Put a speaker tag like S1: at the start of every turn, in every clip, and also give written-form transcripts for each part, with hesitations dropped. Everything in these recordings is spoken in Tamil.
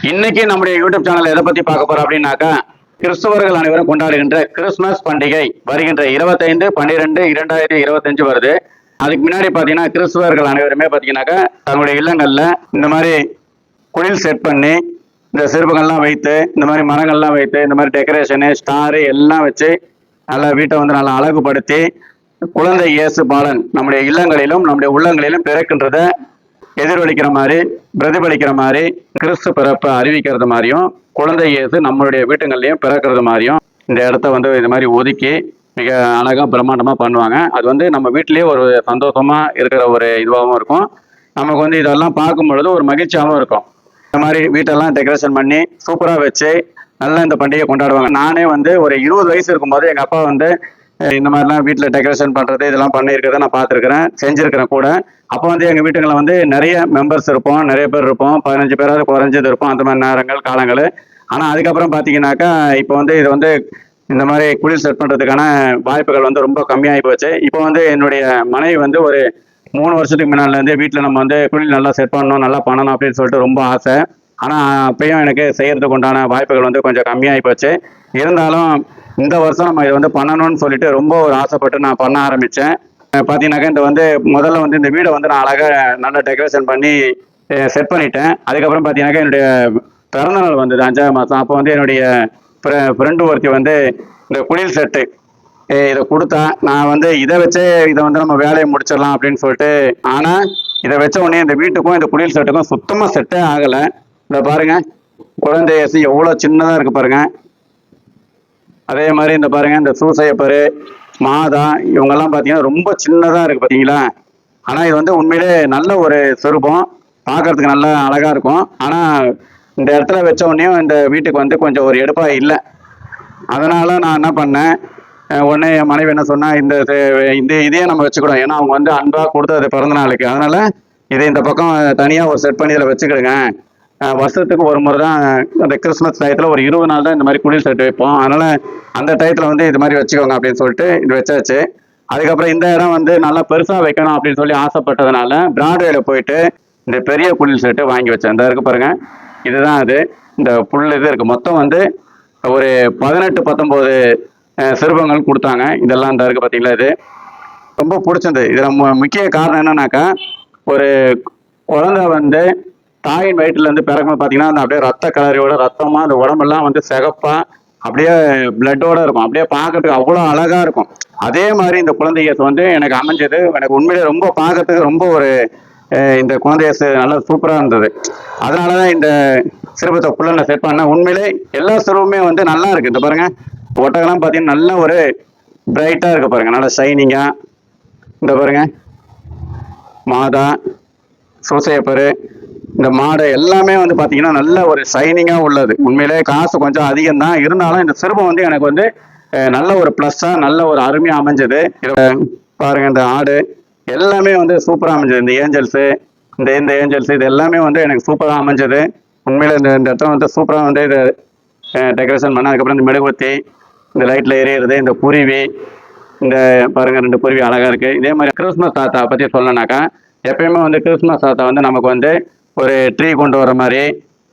S1: இன்னைக்கு நம்முடைய யூடியூப் சேனல் எதை பத்தி பார்க்க போறோம் அப்படின்னாக்கா, கிறிஸ்தவர்கள் அனைவரும் கொண்டாடுகின்ற கிறிஸ்துமஸ் பண்டிகை வருகின்ற 25/12/2025 வருது. அதுக்கு முன்னாடி பாத்தீங்கன்னா கிறிஸ்தவர்கள் அனைவருமே பாத்தீங்கன்னாக்கா தங்களுடைய இல்லங்கள்ல இந்த மாதிரி குடில் செட் பண்ணி இந்த சிறுபங்கள்லாம் வைத்து இந்த மாதிரி மரங்கள்லாம் வைத்து இந்த மாதிரி டெக்கரேஷனு ஸ்டாரு எல்லாம் வச்சு நல்லா வீட்டை வந்து நல்லா அழகுபடுத்தி குழந்தை இயேசு பாலன் நம்முடைய இல்லங்களிலும் நம்முடைய உள்ளங்களிலும் பிறக்கின்றத எதிரொலிக்கிற மாதிரி பிரதிபலிக்கிற மாதிரி கிறிஸ்து பிறப்பை அறிவிக்கிறது மாதிரியும் குழந்தை இயேசு நம்மளுடைய வீட்டுங்கள்லையும் பிறக்கிறது மாதிரியும் இந்த இடத்த வந்து இது மாதிரி ஒதுக்கி மிக அழகாக பிரம்மாண்டமாக பண்ணுவாங்க. அது வந்து நம்ம வீட்டிலேயே ஒரு சந்தோஷமாக இருக்கிற ஒரு இதுவாகவும் இருக்கும். நமக்கு வந்து இதெல்லாம் பார்க்கும் பொழுது ஒரு மகிழ்ச்சியாகவும் இருக்கும். இந்த மாதிரி வீட்டெல்லாம் டெக்கரேஷன் பண்ணி சூப்பராக வச்சு நல்லா இந்த பண்டிகை கொண்டாடுவாங்க. நானே வந்து ஒரு 20 வயசு இருக்கும்போது எங்கள் அப்பா வந்து இந்த மாதிரிலாம் வீட்டில் டெக்கரேஷன் பண்ணுறது இதெல்லாம் பண்ணியிருக்கிறத நான் பார்த்துருக்கிறேன், செஞ்சுருக்கிறேன் கூட. அப்போ வந்து எங்கள் வீட்டுங்களில் வந்து நிறைய மெம்பர்ஸ் இருப்போம், நிறைய பேர் இருப்போம், 15 பேராவது குறைஞ்சது இருப்போம் அந்த மாதிரி நேரங்கள் காலங்கள். ஆனால் அதுக்கப்புறம் பார்த்தீங்கன்னாக்கா இப்போ வந்து இது வந்து இந்த மாதிரி குளிர் செட் பண்ணுறதுக்கான வாய்ப்புகள் வந்து ரொம்ப கம்மியாகி போச்சு. இப்போ வந்து என்னுடைய மனைவி வந்து ஒரு 3 வருஷத்துக்கு முன்னாடிலேருந்து வீட்டில் நம்ம வந்து குளிர் நல்லா செட் பண்ணணும், நல்லா பண்ணணும் அப்படின்னு சொல்லிட்டு ரொம்ப ஆசை. ஆனால் அப்பயும் எனக்கு செய்கிறதுக்கு உண்டான வாய்ப்புகள் வந்து கொஞ்சம் கம்மியாகி போச்சு. இருந்தாலும் இந்த வருஷம் நம்ம இதை வந்து பண்ணணும்னு சொல்லிட்டு ரொம்ப ஒரு ஆசைப்பட்டு நான் பண்ண ஆரம்பித்தேன். பார்த்தீங்கன்னாக்கா இந்த வந்து முதல்ல வந்து இந்த வீடை வந்து நான் அழகாக நல்லா டெக்கரேஷன் பண்ணி செட் பண்ணிட்டேன். அதுக்கப்புறம் பார்த்தீங்கன்னாக்கா என்னுடைய பிறந்தநாள் வந்தது 5ஆவது மாதம். அப்போ வந்து என்னுடைய ஃப்ரெண்டு ஒருத்தி வந்து இந்த குளிர் செட்டு இதை கொடுத்தா, நான் வந்து இதை வச்சே இதை வந்து நம்ம வேலையை முடிச்சிடலாம் அப்படின்னு சொல்லிட்டு. ஆனால் இதை வச்ச உடனே இந்த வீட்டுக்கும் இந்த குளிர் செட்டுக்கும் சுத்தமாக செட்டே ஆகலை. இந்த பாருங்க குழந்தை இயேசு எவ்வளோ சின்னதாக இருக்கு பாருங்க. அதே மாதிரி இந்த பாருங்க இந்த சூசையப்பரு மாதா இவங்கெல்லாம் பார்த்தீங்கன்னா ரொம்ப சின்னதாக இருக்கு பார்த்தீங்களா. ஆனால் இது வந்து உண்மையிலே நல்ல ஒரு சொரூபம், பார்க்கறதுக்கு நல்லா அழகாக இருக்கும். ஆனால் இந்த இடத்துல வச்ச உடனே இந்த வீட்டுக்கு வந்து கொஞ்சம் ஒரு எடுப்பாக இல்லை. அதனால நான் என்ன பண்ணேன், உடனே என் மனைவி என்ன சொன்னா, இந்த இதையே நம்ம வச்சுக்கிடும், ஏன்னா அவங்க வந்து அன்பாக கொடுத்தது பிறந்த நாளுக்கு, அதனால இதை இந்த பக்கம் தனியாக ஒரு செட் பண்ணி இதில் வச்சுக்கிடுங்க. வருஷத்துக்கு ஒரு முறை தான் அந்த கிறிஸ்மஸ் டயத்தில் ஒரு 20 நாள் தான் இந்த மாதிரி குளிர் செட் வைப்போம், அதனால அந்த டயத்தில் வந்து இது மாதிரி வச்சுக்கோங்க அப்படின்னு சொல்லிட்டு இது வச்சாச்சு. அதுக்கப்புறம் இந்த இடம் வந்து நல்லா பெருசாக வைக்கணும் அப்படின்னு சொல்லி ஆசைப்பட்டதுனால பிராட்வேல போயிட்டு இந்த பெரிய குளிர் செட்டு வாங்கி வச்சேன். இந்த இருக்கு பாருங்க, இதுதான் அது. இந்த புல் இது இருக்கு, மொத்தம் வந்து ஒரு 18-19 சிறுபங்கள் கொடுத்தாங்க. இதெல்லாம் இந்த இருக்கு பார்த்தீங்களா. இது ரொம்ப பிடிச்சது. இதில் முக்கிய காரணம் என்னன்னாக்கா, ஒரு குழந்தை வந்து தாயின் வயிற்றுலேருந்து பிறக்கும்போது பார்த்தீங்கன்னா அந்த அப்படியே ரத்த கலரியோட ரத்தமாக அந்த உடம்பெல்லாம் வந்து சிகப்பாக அப்படியே பிளட்டோட இருக்கும். அப்படியே பார்க்கறதுக்கு அவ்வளோ அழகாக இருக்கும். அதே மாதிரி இந்த குழந்தை இயேசு வந்து எனக்கு அமைஞ்சது. எனக்கு உண்மையிலே ரொம்ப பார்க்கறதுக்கு ரொம்ப ஒரு இந்த குழந்தை இயேசு நல்லா சூப்பராக இருந்தது. அதனால தான் இந்த சிறுபத்தை ஃபுல்லாக நான் செட் பண்ணேன். உண்மையிலே எல்லா சிறுவுமே வந்து நல்லா இருக்குது. இந்த பாருங்கள் ஒட்டகம்லாம் பார்த்தீங்கன்னா நல்ல ஒரு பிரைட்டாக இருக்குது பாருங்கள், நல்லா ஷைனிங்காக. இந்த பாருங்கள் மாதா சூசையப்பரு இந்த மாடு எல்லாமே வந்து பார்த்தீங்கன்னா நல்ல ஒரு ஷைனிங்காக உள்ளது. உண்மையிலே காசு கொஞ்சம் அதிகம் தான், இருந்தாலும் இந்த சிறுபம் வந்து எனக்கு வந்து நல்ல ஒரு ப்ளஸ்ஸாக நல்ல ஒரு அருமையாக அமைஞ்சது. பாருங்கள் இந்த ஆடு எல்லாமே வந்து சூப்பராக அமைஞ்சது. இந்த ஏஞ்சல்ஸு இந்த ஏஞ்சல்ஸ் இது எல்லாமே வந்து எனக்கு சூப்பராக அமைஞ்சது. உண்மையில இந்த இடத்துல வந்து சூப்பராக வந்து இதை டெக்கரேஷன் பண்ண. அதுக்கப்புறம் இந்த மெழுகுவர்த்தி இந்த லைட்டில் எரியிறது, இந்த குருவி இந்த பாருங்கள் 2 குருவி அழகாக இருக்குது. இதே மாதிரி கிறிஸ்மஸ் தாத்தா பற்றி சொல்லனாக்கா, எப்பயுமே வந்து கிறிஸ்மஸ் தாத்தா வந்து நமக்கு வந்து ஒரு ட்ரீ கொண்டு வர மாதிரி,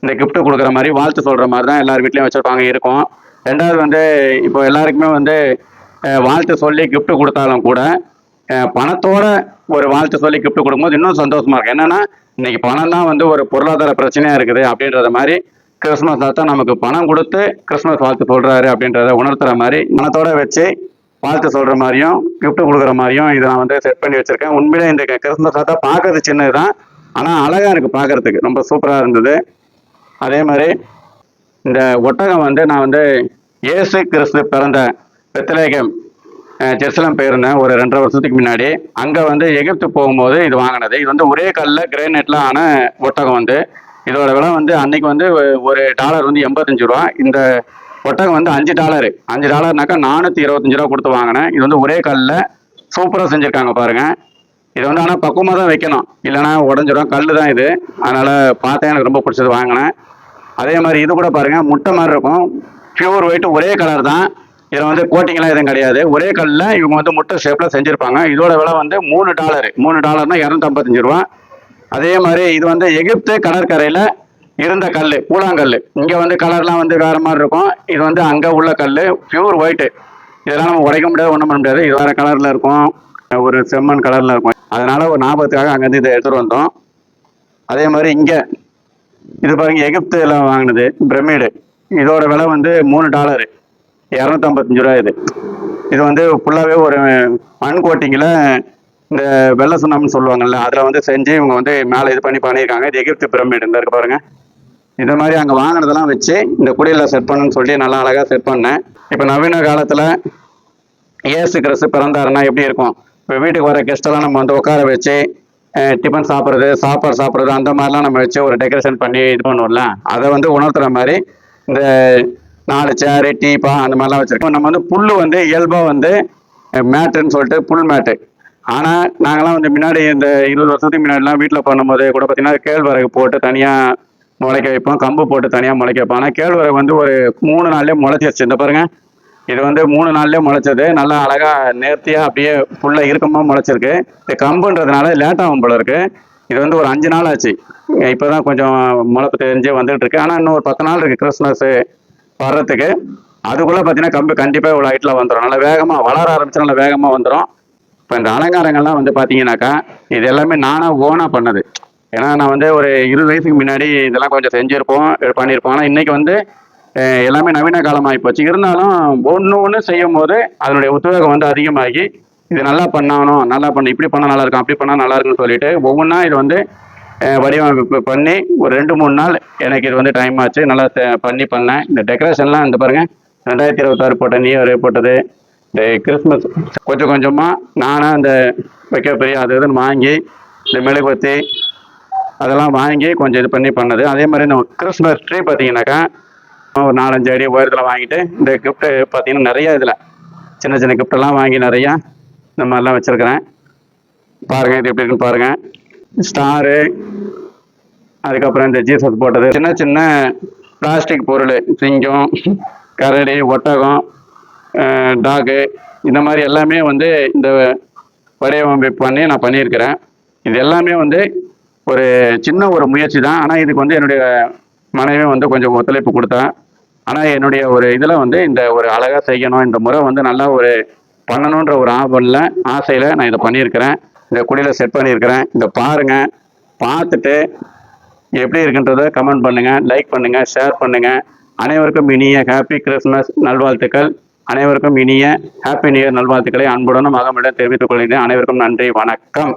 S1: இந்த கிஃப்ட்டு கொடுக்குற மாதிரி, வாழ்த்து சொல்கிற மாதிரி தான் எல்லார் வீட்லேயும் வச்சுருப்பாங்க இருக்கும். ரெண்டாவது வந்து இப்போ எல்லாருக்குமே வந்து வாழ்த்து சொல்லி கிஃப்ட்டு கொடுத்தாலும் கூட பணத்தோட ஒரு வாழ்த்து சொல்லி கிஃப்ட் கொடுக்கும்போது இன்னும் சந்தோஷமா இருக்கு. என்னன்னா இன்னைக்கு பணம் தான் வந்து ஒரு பொருளாதார பிரச்சனையா இருக்குது அப்படின்றத மாதிரி கிறிஸ்மஸ் தாத்தா நமக்கு பணம் கொடுத்து கிறிஸ்மஸ் வாழ்த்து சொல்றாரு அப்படின்றத உணர்த்துற மாதிரி பணத்தோட வச்சு வாழ்த்து சொல்ற மாதிரியும் கிஃப்ட் கொடுக்குற மாதிரியும் இதை நான் வந்து செட் பண்ணி வச்சிருக்கேன். உண்மையிலே இந்த கிறிஸ்மஸ் தாத்தா பார்க்கறது சின்னதுதான், ஆனால் அழகா இருக்கு, பார்க்கறதுக்கு ரொம்ப சூப்பராக இருந்தது. அதே மாதிரி இந்த ஒட்டகம் வந்து நான் வந்து இயேசு கிறிஸ்து பிறந்த பெத்லகேம் ஜெருசலேம் போயிருந்தேன் ஒரு 2.5 வருஷத்துக்கு முன்னாடி. அங்கே வந்து எகிப்து போகும்போது இது வாங்கினது. இது வந்து ஒரே கல்லில் கிரேனைட்ல ஆன ஒட்டகம். வந்து இதோட விலை வந்து அன்னைக்கு வந்து ஒரு டாலர் வந்து 85 ரூபா. இந்த ஒட்டகம் வந்து $5. $5னாக்கா 425 ரூபா கொடுத்து வாங்கினேன். இது வந்து ஒரே கல்லில் சூப்பராக செஞ்சுருக்காங்க பாருங்க. இது வந்து ஆனால் பக்குவமாக தான் வைக்கணும், இல்லைன்னா உடஞ்சிடும். கல் தான் இது, அதனால் பார்த்தேன் எனக்கு ரொம்ப பிடிச்சது வாங்கினேன். அதே மாதிரி இது கூட பாருங்கள் முட்டை மாதிரி இருக்கும், பியூர் ஒயிட், ஒரே கலர் தான். இதில் வந்து கோட்டிங்லாம் எதுவும் கிடையாது, ஒரே கல்லில் இவங்க வந்து முட்டை ஷேப்பில் செஞ்சுருப்பாங்க. இதோட விலை வந்து $3. $3னா 255 ரூபா. அதே மாதிரி இது வந்து எகிப்து கடற்கரையில் இருந்த கல் கூழாங்கல். இங்கே வந்து கலர்லாம் வந்து வேறு மாதிரி இருக்கும். இது வந்து அங்கே உள்ள கல் பியூர் ஒயிட்டு. இதெல்லாம் நம்ம உடைக்க முடியாது, ஒன்றும் பண்ண முடியாது. இது வேறு கலரில் இருக்கும், ஒரு செம்மண் கலரில் இருக்கும். அதனால் ஒரு ஞாபகத்துக்காக அங்கேருந்து இதை எடுத்துகிட்டு வந்தோம். அதே மாதிரி இங்கே இது பாருங்க, எகிப்தில் வாங்கினது பிரமிடு. இதோட விலை வந்து $3, 255 ரூபா. இது வந்து ஃபுல்லாகவே ஒரு மண் கோட்டிங்கில் இந்த வெள்ளை சுண்ணாம்புன்னு சொல்லுவாங்கல்ல, அதில் வந்து செஞ்சு இவங்க வந்து மேலே இது பண்ணியிருக்காங்க. இது எகிப்து பிரமிடு இந்த இருக்கு பாருங்க. இந்த மாதிரி அங்கே வாங்கினதெல்லாம் வச்சு இந்த குடியில் செட் பண்ணுன்னு சொல்லி நல்லா அழகாக செட் பண்ணேன். இப்போ நவீன காலத்தில் இயேசு கிறிஸ்து பிறந்தாருன்னா எப்படி இருக்கும்? இப்போ வீட்டுக்கு வர கெஸ்டெல்லாம் நம்ம வந்து உட்கார வச்சு டிஃபன் சாப்பிட்றது, சாப்பாடு சாப்பிட்றது, அந்த மாதிரிலாம் நம்ம வச்சு ஒரு டெக்கரேஷன் பண்ணி இது பண்ணுவோம்ல, அதை வந்து உணர்த்துற மாதிரி இந்த 4 சேரு டீப்பா அந்த மாதிரிலாம் வச்சுருக்கோம். நம்ம வந்து புல் வந்து இயல்பாக வந்து மேட்டுன்னு சொல்லிட்டு புல் மேட்டு. ஆனால் நாங்களாம் வந்து முன்னாடி இந்த 20 வருஷத்துக்கு முன்னாடிலாம் வீட்டில் பண்ணும்போது கூட பார்த்தீங்கன்னா கேழ்வரகு போட்டு தனியாக முளைக்க வைப்போம், கம்பு போட்டு தனியாக முளைக்க வைப்போம். ஆனால் கேழ்வரகு வந்து ஒரு 3 நாள்லேயே முளைச்சிருச்சு. இந்த பாருங்க, இது வந்து 3 நாள்லேயே முளைச்சது. நல்லா அழகாக நேர்த்தியாக அப்படியே புல்ல இறுக்கமாக முளைச்சிருக்கு. இது கம்புன்றதுனால லேட்டாகும் போல இருக்கு. இது வந்து ஒரு 5 நாள் ஆச்சு. இப்போ தான் கொஞ்சம் முளைப்பு தெரிஞ்சு வந்துட்டு இருக்கு. ஆனால் இன்னும் ஒரு 10 நாள் இருக்குது கிறிஸ்மஸ் வர்றதுக்கு. அதுக்குள்ளே பார்த்தீங்கன்னா கம்பு கண்டிப்பாக இவ்வளோ ஹைட்டில் வந்துடும். நல்லா வேகமாக வளர ஆரம்பிச்சு நல்லா வேகமாக வந்துடும். இப்போ இந்த அலங்காரங்கள்லாம் வந்து பார்த்தீங்கன்னாக்கா இது எல்லாமே நானாக ஓனாக பண்ணது. ஏன்னா நான் வந்து ஒரு 20 வயசுக்கு முன்னாடி இதெல்லாம் கொஞ்சம் செஞ்சுருப்போம், பண்ணியிருப்போம். ஆனால் இன்றைக்கி வந்து எல்லாமே நவீன காலமாகி போச்சு. இருந்தாலும் ஒன்று செய்யும் போது அதனுடைய உத்வேகம் வந்து அதிகமாகி இது நல்லா பண்ணணும், நல்லா பண்ண, இப்படி பண்ணால் நல்லா இருக்கும், அப்படி பண்ணால் நல்லா இருக்குன்னு சொல்லிட்டு ஒவ்வொன்றா இது வந்து வடிவமைப்பு பண்ணி ஒரு 2-3 நாள் எனக்கு இது வந்து டைம் ஆச்சு. நல்லா பண்ணேன். இந்த டெக்கரேஷன்லாம் இந்த பாருங்கள், 2026 போட்ட நியூ இயர் போட்டது, இந்த கிறிஸ்மஸ் கொஞ்சம் கொஞ்சமாக நானாக இந்த வைக்க பெரிய அது இதுன்னு வாங்கி இந்த மெழுகுவத்தி அதெல்லாம் வாங்கி கொஞ்சம் இது பண்ணி பண்ணது. அதே மாதிரி இந்த கிறிஸ்மஸ் ட்ரீ பார்த்தீங்கன்னாக்கா ஒரு 4-5 அடி உயரத்தில் வாங்கிட்டு இந்த கிஃப்ட்டு பார்த்தீங்கன்னா நிறையா இதில் சின்ன சின்ன கிஃப்டெல்லாம் வாங்கி நிறையா இந்த மாதிரிலாம் வச்சுருக்கிறேன். பாருங்கள் இது எப்படி இருக்குன்னு பாருங்கள். ஸ்டாரு, அதுக்கப்புறம் இந்த ஜீசஸ் போட்டது, சின்ன சின்ன பிளாஸ்டிக் பொருள், சிங்கம், கரடி, ஒட்டகம், டாகு, இந்த மாதிரி எல்லாமே வந்து இந்த வடிவமைப்பு பண்ணி நான் பண்ணியிருக்கிறேன். இது எல்லாமே வந்து ஒரு சின்ன ஒரு முயற்சி தான். ஆனால் இதுக்கு வந்து என்னுடைய மனைவி வந்து கொஞ்சம் ஒத்துழைப்பு கொடுத்தா. ஆனால் என்னுடைய ஒரு இதில் வந்து இந்த ஒரு அழகாக செய்யணும், இந்த முறை வந்து நல்லா ஒரு பண்ணணுன்ற ஒரு ஆசையில் நான் இதை பண்ணியிருக்கிறேன். இந்த குடியில் செட் பண்ணியிருக்கிறேன். இதை பாருங்கள், பார்த்துட்டு எப்படி இருக்குன்றதை கமெண்ட் பண்ணுங்கள், லைக் பண்ணுங்கள், ஷேர் பண்ணுங்கள். அனைவருக்கும் இனிய ஹாப்பி கிறிஸ்மஸ் நல்வாழ்த்துக்கள். அனைவருக்கும் இனிய ஹாப்பி நியூ இயர் நல்வாழ்த்துக்களை அன்புடனும் மகமிடம் தெரிவித்துக் கொள்கிறேன். அனைவருக்கும் நன்றி, வணக்கம்.